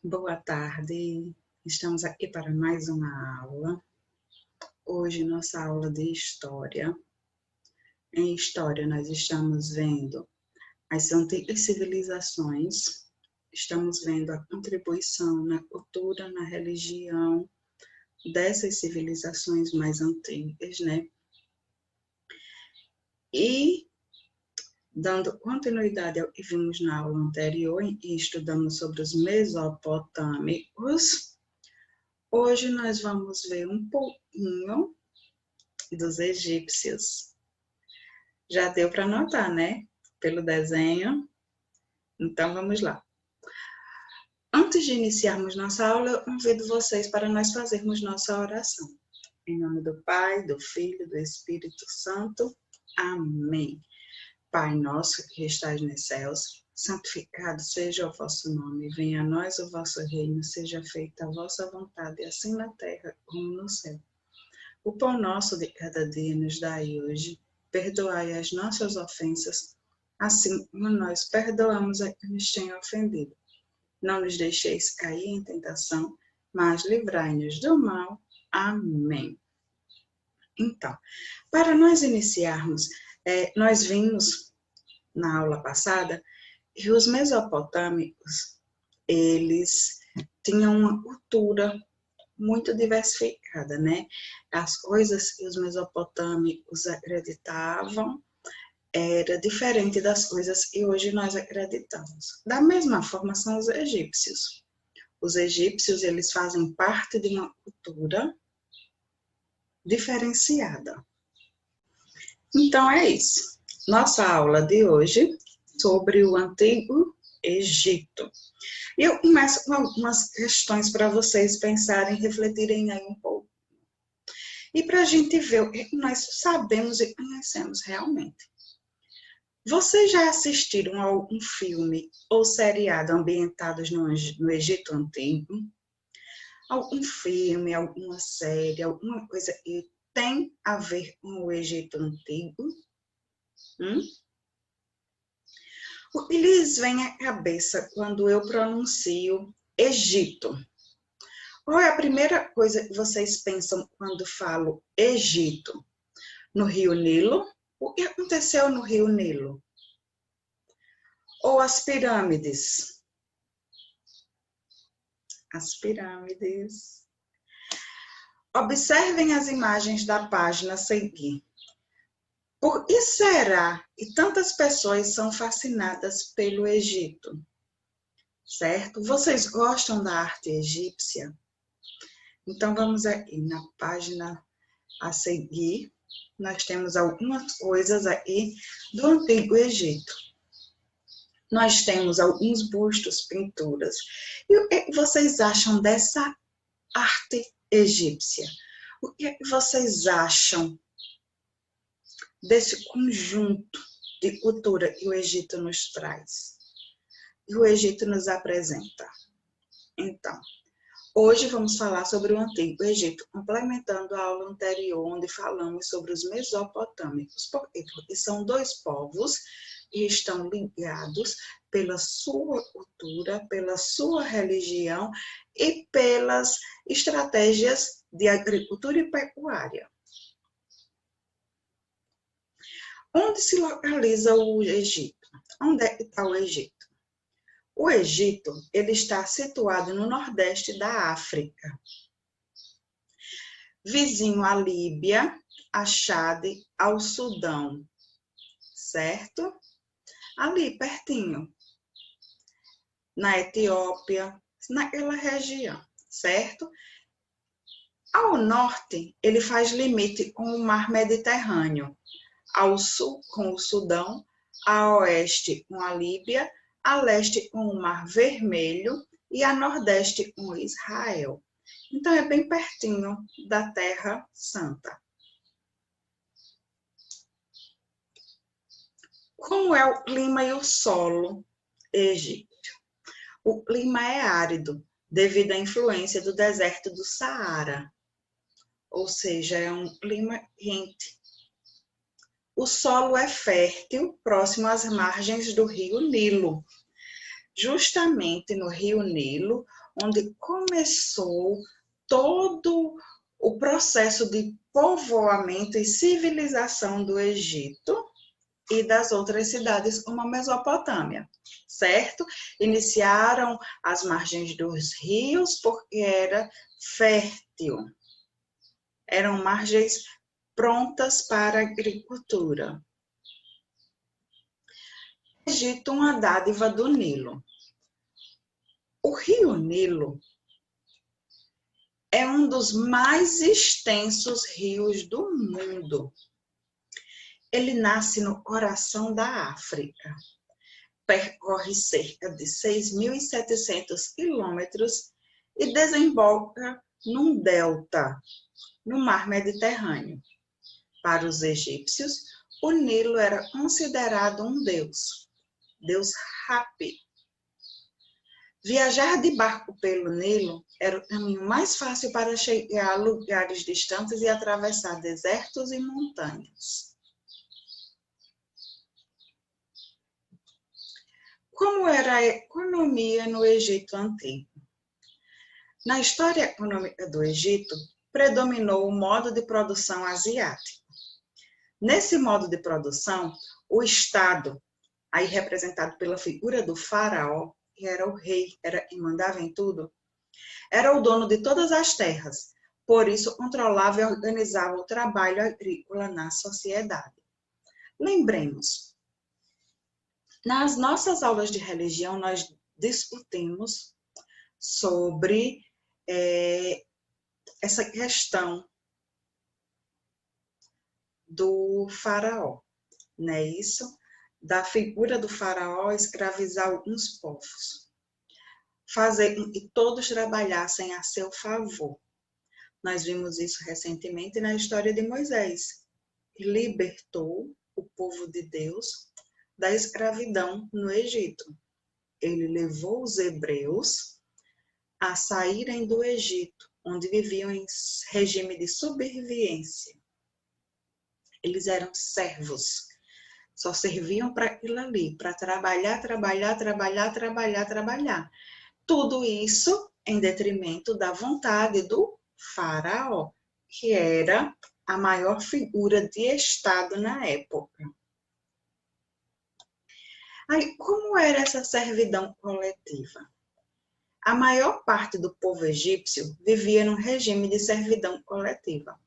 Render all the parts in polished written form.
Boa tarde, estamos aqui para mais uma aula. Hoje, nossa aula de História. Em História, nós estamos vendo as antigas civilizações, estamos vendo a contribuição na cultura, na religião dessas civilizações mais antigas, né? E, dando continuidade ao que vimos na aula anterior, e estudamos sobre os mesopotâmicos, hoje nós vamos ver um pouquinho dos egípcios. Já deu para notar, né? Pelo desenho. Então, vamos lá. Antes de iniciarmos nossa aula, eu convido vocês para nós fazermos nossa oração. Em nome do Pai, do Filho, do Espírito Santo. Amém. Pai nosso que estais nos céus, santificado seja o vosso nome. Venha a nós o vosso reino, seja feita a vossa vontade, assim na terra como no céu. O pão nosso de cada dia nos dai hoje. Perdoai as nossas ofensas, assim como nós perdoamos a quem nos tem ofendido. Não nos deixeis cair em tentação, mas livrai-nos do mal. Amém. Então, para nós iniciarmos, nós vimos na aula passada que os mesopotâmicos, eles tinham uma cultura muito diversificada, né? As coisas que os mesopotâmicos acreditavam era diferente das coisas que hoje nós acreditamos. Da mesma forma são os egípcios. Os egípcios, eles fazem parte de uma cultura diferenciada. Então é isso. Nossa aula de hoje sobre o Antigo Egito. E eu começo com algumas questões para vocês pensarem, refletirem aí um pouco. E para a gente ver o que nós sabemos e conhecemos realmente. Vocês já assistiram a algum filme ou seriado ambientados no Egito Antigo? Algum filme, alguma série, alguma coisa que tem a ver com o Egito Antigo? O que lhes vem à cabeça quando eu pronuncio Egito? Qual é a primeira coisa que vocês pensam quando falo Egito? No Rio Nilo? O que aconteceu no Rio Nilo? Ou as pirâmides? As pirâmides. Observem as imagens da página a seguir. Por que será que tantas pessoas são fascinadas pelo Egito? Certo? Vocês gostam da arte egípcia? Então, vamos aqui na página a seguir. Nós temos algumas coisas aí do Antigo Egito. Nós temos alguns bustos, pinturas. E o que vocês acham dessa arte egípcia? O que vocês acham desse conjunto de cultura que o Egito nos traz? E o Egito nos apresenta? Então, hoje vamos falar sobre o Antigo Egito, complementando a aula anterior, onde falamos sobre os mesopotâmicos. Por quê? Porque são dois povos que estão ligados pela sua cultura, pela sua religião e pelas estratégias de agricultura e pecuária. Onde se localiza o Egito? Onde é que está o Egito? O Egito, ele está situado no nordeste da África, vizinho à Líbia, a Chade, ao Sudão, certo? Ali, pertinho, na Etiópia, naquela região, certo? Ao norte, ele faz limite com o mar Mediterrâneo, ao sul com o Sudão, a oeste com a Líbia, a leste com o Mar Vermelho e a nordeste com Israel. Então, é bem pertinho da Terra Santa. Como é o clima e o solo egípcio? O clima é árido, devido à influência do deserto do Saara, ou seja, é um clima quente. O solo é fértil, próximo às margens do rio Nilo. Justamente no rio Nilo, onde começou todo o processo de povoamento e civilização do Egito e das outras cidades como a Mesopotâmia, certo? Iniciaram as margens dos rios porque era fértil. Eram margens prontas para a agricultura. Egito, uma dádiva do Nilo. O rio Nilo é um dos mais extensos rios do mundo. Ele nasce no coração da África, percorre cerca de 6.700 quilômetros e desemboca num delta, no Mar Mediterrâneo. Para os egípcios, o Nilo era considerado um deus Hapi. Viajar de barco pelo Nilo era o caminho mais fácil para chegar a lugares distantes e atravessar desertos e montanhas. Como era a economia no Egito Antigo? Na história econômica do Egito, predominou o modo de produção asiático. Nesse modo de produção, o Estado, aí representado pela figura do faraó, que era o rei, era quem mandava em tudo, era o dono de todas as terras, por isso controlava e organizava o trabalho agrícola na sociedade. Lembremos, nas nossas aulas de religião, nós discutimos sobre essa questão do faraó, não é isso? Da figura do faraó escravizar alguns povos, fazer com que todos trabalhassem a seu favor. Nós vimos isso recentemente na história de Moisés, que libertou o povo de Deus da escravidão no Egito. Ele levou os hebreus a saírem do Egito, onde viviam em regime de subserviência. Eles eram servos, só serviam para aquilo ali, para trabalhar. Tudo isso em detrimento da vontade do faraó, que era a maior figura de Estado na época. Aí, como era essa servidão coletiva? A maior parte do povo egípcio vivia num regime de servidão coletiva.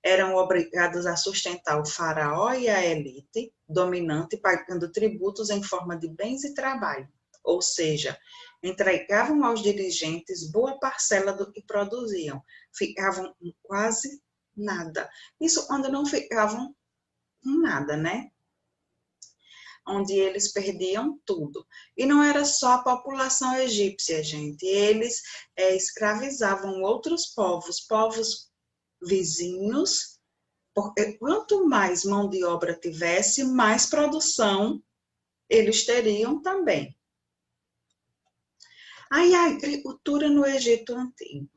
Eram obrigados a sustentar o faraó e a elite dominante, pagando tributos em forma de bens e trabalho. Ou seja, entregavam aos dirigentes boa parcela do que produziam, ficavam com quase nada. Isso quando não ficavam com nada, né? Onde eles perdiam tudo. E não era só a população egípcia, gente. Eles escravizavam outros povos vizinhos, porque quanto mais mão de obra tivesse, mais produção eles teriam também. Aí a agricultura no Egito Antigo.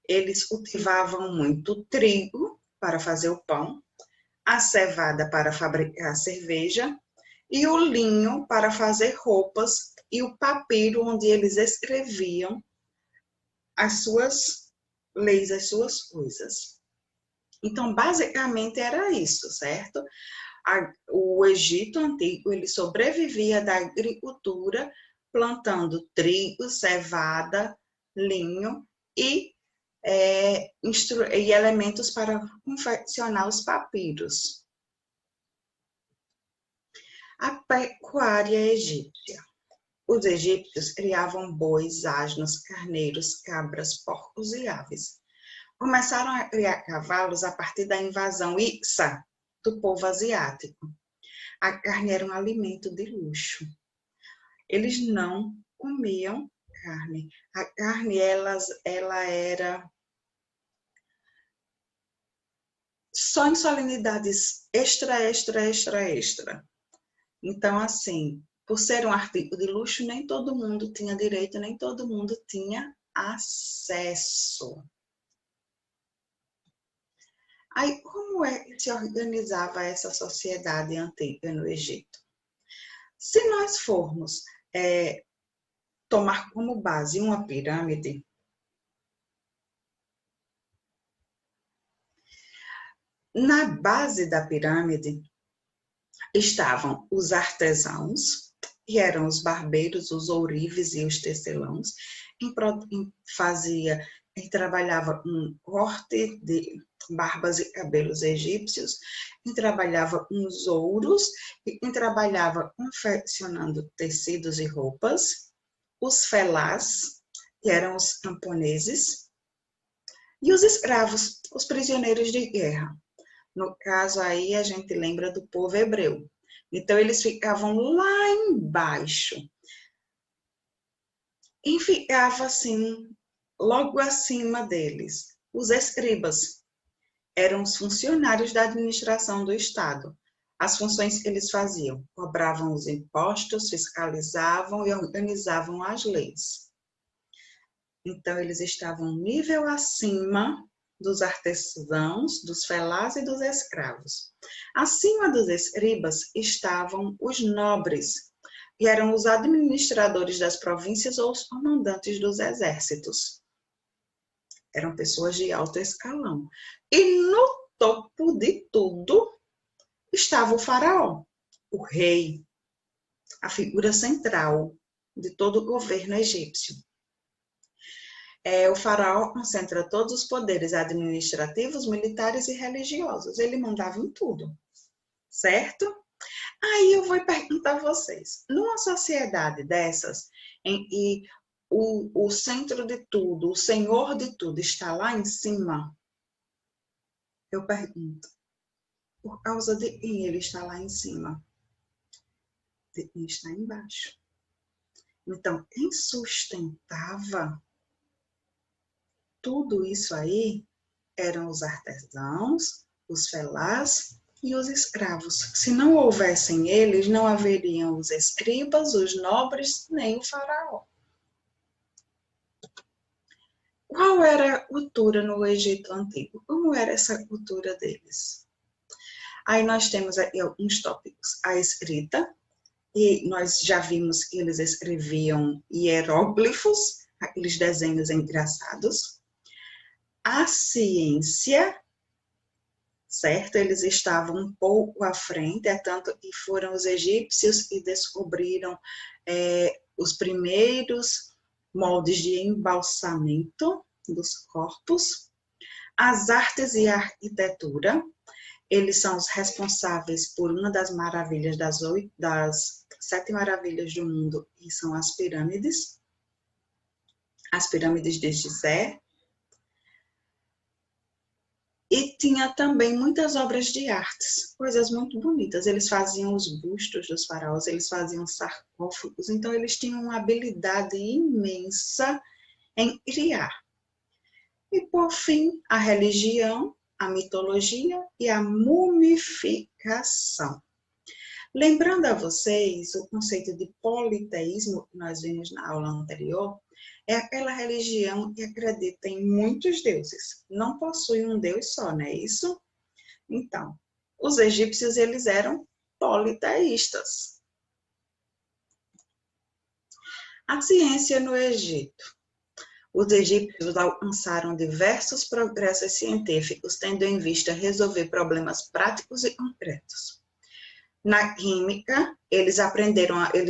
Eles cultivavam muito trigo para fazer o pão, a cevada para fabricar cerveja e o linho para fazer roupas e o papiro onde eles escreviam as suas leis, as suas coisas. Então, basicamente era isso, certo? O Egito Antigo, ele sobrevivia da agricultura plantando trigo, cevada, linho e elementos para confeccionar os papiros. A pecuária egípcia. Os egípcios criavam bois, asnos, carneiros, cabras, porcos e aves. Começaram a criar cavalos a partir da invasão Hicsa do povo asiático. A carne era um alimento de luxo. Eles não comiam carne. A carne, ela era só em solenidades extra. Então, assim, por ser um artigo de luxo, nem todo mundo tinha direito, nem todo mundo tinha acesso. Aí, como é que se organizava essa sociedade antiga no Egito? Se nós formos tomar como base uma pirâmide, na base da pirâmide estavam os artesãos, que eram os barbeiros, os ourives e os tecelãos, trabalhava um corte de barbas e cabelos egípcios, quem trabalhava uns ouros, e quem trabalhava confeccionando tecidos e roupas, os felás, que eram os camponeses, e os escravos, os prisioneiros de guerra. No caso aí, a gente lembra do povo hebreu. Então, eles ficavam lá embaixo. E ficava assim, logo acima deles, os escribas. Eram os funcionários da administração do Estado. As funções que eles faziam: cobravam os impostos, fiscalizavam e organizavam as leis. Então, eles estavam um nível acima dos artesãos, dos felás e dos escravos. Acima dos escribas estavam os nobres, que eram os administradores das províncias ou os comandantes dos exércitos. Eram pessoas de alto escalão. E no topo de tudo estava o faraó, o rei, a figura central de todo o governo egípcio. O faraó concentra todos os poderes administrativos, militares e religiosos. Ele mandava em tudo, certo? Aí eu vou perguntar a vocês, numa sociedade dessas, em que o centro de tudo, o senhor de tudo está lá em cima, eu pergunto, por causa de quem ele está lá em cima? De quem está embaixo. Então, quem sustentava tudo isso aí eram os artesãos, os felás e os escravos. Se não houvessem eles, não haveriam os escribas, os nobres, nem o faraó. Qual era a cultura no Egito Antigo? Como era essa cultura deles? Aí nós temos aqui alguns tópicos. A escrita, e nós já vimos que eles escreviam hieróglifos, aqueles desenhos engraçados. A ciência, certo? Eles estavam um pouco à frente, é tanto que foram os egípcios que descobriram os primeiros moldes de embalsamento dos corpos. As artes e a arquitetura, eles são os responsáveis por uma das maravilhas, das 7 maravilhas do mundo, que são as pirâmides de Gizé. E tinha também muitas obras de artes, coisas muito bonitas. Eles faziam os bustos dos faraós, eles faziam sarcófagos, então eles tinham uma habilidade imensa em criar. E, por fim, a religião, a mitologia e a mumificação. Lembrando a vocês o conceito de politeísmo que nós vimos na aula anterior, é aquela religião que acredita em muitos deuses, não possui um deus só, não é isso? Então, os egípcios, eles eram politeístas. A ciência no Egito. Os egípcios alcançaram diversos progressos científicos, tendo em vista resolver problemas práticos e concretos. Na química, eles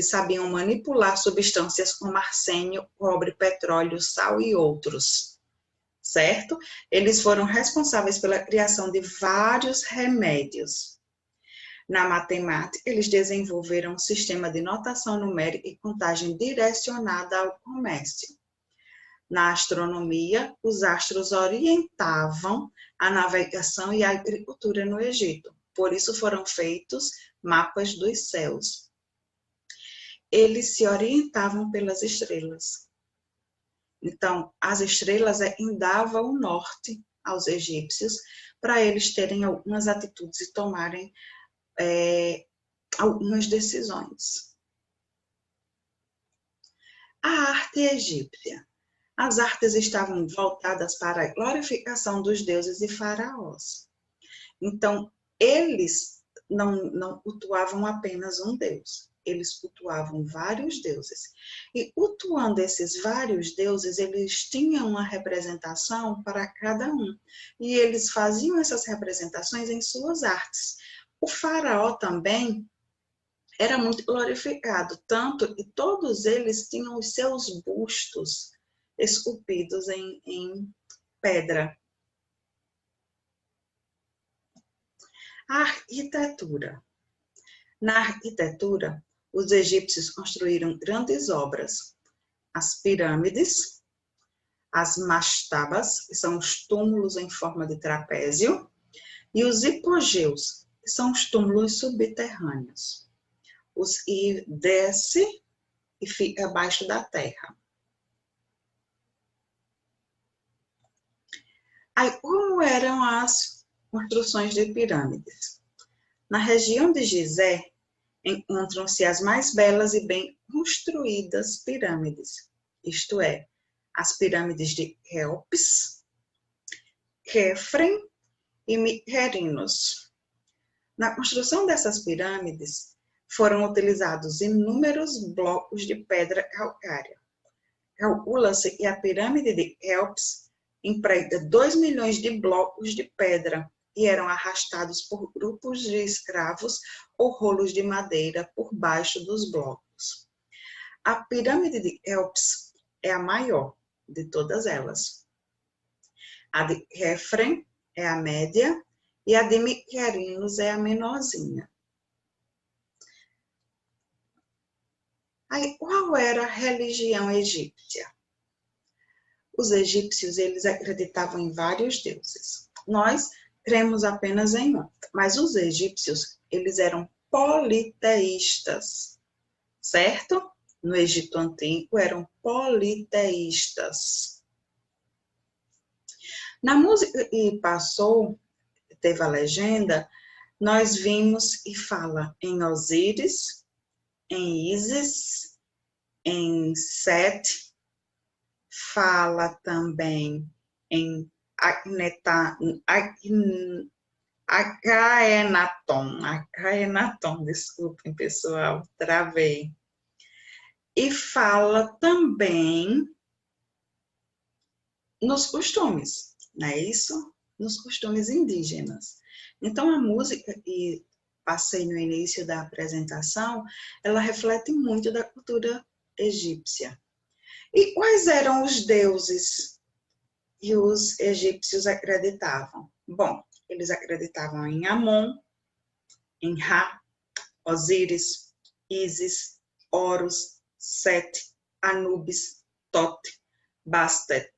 sabiam manipular substâncias como arsênio, cobre, petróleo, sal e outros, certo? Eles foram responsáveis pela criação de vários remédios. Na matemática, eles desenvolveram um sistema de notação numérica e contagem direcionada ao comércio. Na astronomia, os astros orientavam a navegação e a agricultura no Egito. Por isso foram feitos mapas dos céus. Eles se orientavam pelas estrelas. Então, as estrelas davam o norte aos egípcios para eles terem algumas atitudes e tomarem algumas decisões. A arte egípcia. As artes estavam voltadas para a glorificação dos deuses e faraós. Então, eles não cultuavam apenas um deus. eles cultuavam vários deuses. E cultuando esses vários deuses, eles tinham uma representação para cada um. E eles faziam essas representações em suas artes. O faraó também era muito glorificado, tanto que todos eles tinham os seus bustos esculpidos em pedra. A arquitetura. Na arquitetura, os egípcios construíram grandes obras. As pirâmides, as mastabas, que são os túmulos em forma de trapézio, e os hipogeus, que são os túmulos subterrâneos. E desce e fica abaixo da terra. Aí, como eram as construções de pirâmides? Na região de Gizé, encontram-se as mais belas e bem construídas pirâmides, isto é, as pirâmides de Quéops, Quefren e Mykerinos. Na construção dessas pirâmides, foram utilizados inúmeros blocos de pedra calcária. Calcula-se que a pirâmide de Quéops emprega 2 milhões de blocos de pedra e eram arrastados por grupos de escravos ou rolos de madeira por baixo dos blocos. A pirâmide de Quéops é a maior de todas elas. A de Quefren é a média e a de Mykerinos é a menorzinha. Aí, qual era a religião egípcia? Os egípcios, eles acreditavam em vários deuses. Nós cremos apenas em um, mas os egípcios, eles eram politeístas, certo? No Egito Antigo, eram politeístas. Na música que passou, teve a legenda, nós vimos e fala em Osíris, em Ísis, em Sete, fala também em Acaenaton, desculpem pessoal, travei. E fala também nos costumes, não é isso? Nos costumes indígenas. Então a música que passei no início da apresentação, ela reflete muito da cultura egípcia. E quais eram os deuses que os egípcios acreditavam? Bom, eles acreditavam em Amon, em Ra, Osíris, Ísis, Horus, Sete, Anubis, Tote, Bastet.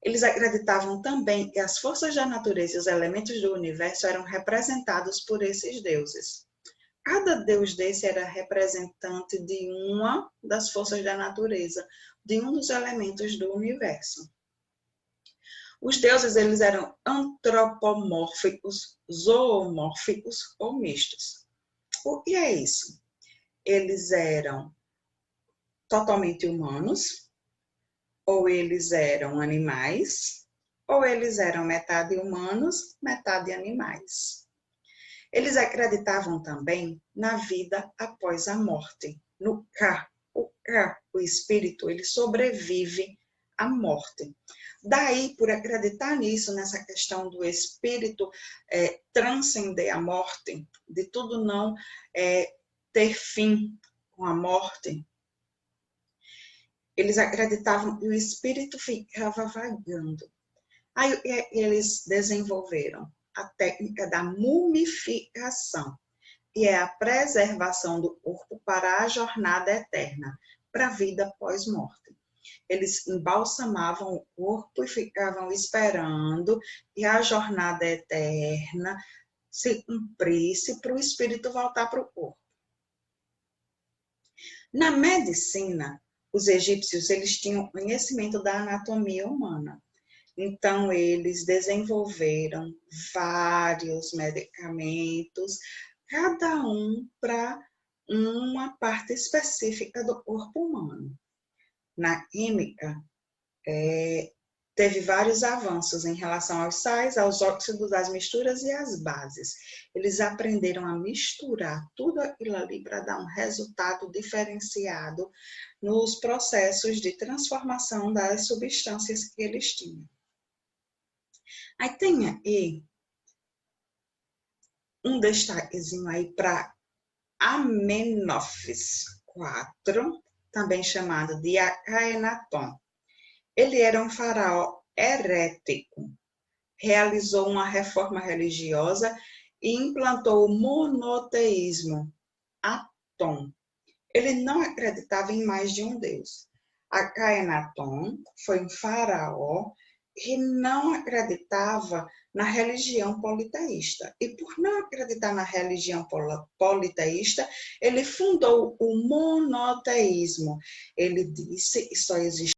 Eles acreditavam também que as forças da natureza e os elementos do universo eram representados por esses deuses. Cada deus desse era representante de uma das forças da natureza, de um dos elementos do universo. Os deuses, eles eram antropomórficos, zoomórficos ou mistos. O que é isso? Eles eram totalmente humanos, ou eles eram animais, ou eles eram metade humanos, metade animais. Eles acreditavam também na vida após a morte, no Ka. O espírito, ele sobrevive à morte. Daí, por acreditar nisso, nessa questão do espírito transcender a morte, de tudo não ter fim com a morte, eles acreditavam que o espírito ficava vagando. Aí eles desenvolveram a técnica da mumificação, que é a preservação do corpo para a jornada eterna, para a vida pós-morte. Eles embalsamavam o corpo e ficavam esperando que a jornada eterna se cumprisse para o espírito voltar para o corpo. Na medicina, os egípcios, eles tinham conhecimento da anatomia humana. Então, eles desenvolveram vários medicamentos, cada um para uma parte específica do corpo humano. Na química, teve vários avanços em relação aos sais, aos óxidos, às misturas e às bases. Eles aprenderam a misturar tudo aquilo ali para dar um resultado diferenciado nos processos de transformação das substâncias que eles tinham. Aí tem aí um destaquezinho aí para Amenófis IV, também chamado de Akhenaton. Ele era um faraó herético, realizou uma reforma religiosa e implantou o monoteísmo, Atom. Ele não acreditava em mais de um deus. Akhenaton foi um faraó que não acreditava na religião politeísta. E por não acreditar na religião politeísta, ele fundou o monoteísmo. Ele disse que só existe